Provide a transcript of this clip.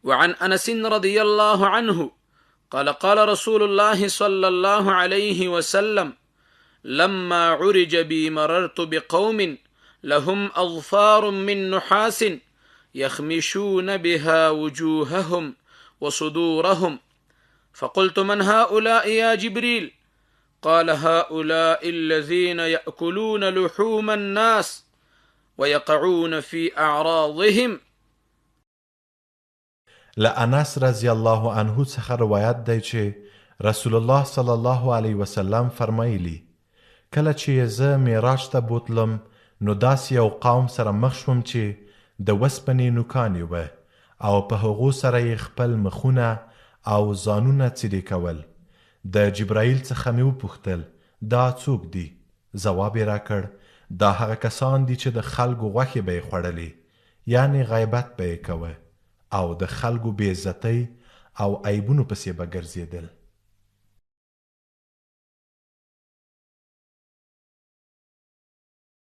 وعن أنس رضي الله عنه قال قال رسول الله صلى الله عليه وسلم لما عرج بي مررت بقوم لهم أظفار من نحاس يخمشون بها وجوههم وصدورهم فقلت من هؤلاء يا جبريل؟ قال هؤلاء الذين يأكلون لحوم الناس ويقعون في أعراضهم. لأنس رضی الله عنه څخه روایت دی چې رسول الله صلی الله علیه وسلم فرمایلی کله چې زه معراج ته بوتلم نو داسې یو قوم سره مخ شوم چې د وسپنې نوکانې وه او په هغو سره یې خپل مخونه او ځانونه څیرې کول. د جبرائیل څخه مې وپوښتل دا څوک دي؟ ځواب یې راکړ دا هغه کسان دي چې د خلکو غوښې به یې خوړلې، یعنې غیبت به یې کوه او د خلکو بې عزتۍ او عیبونو پسې به ګرځېدل.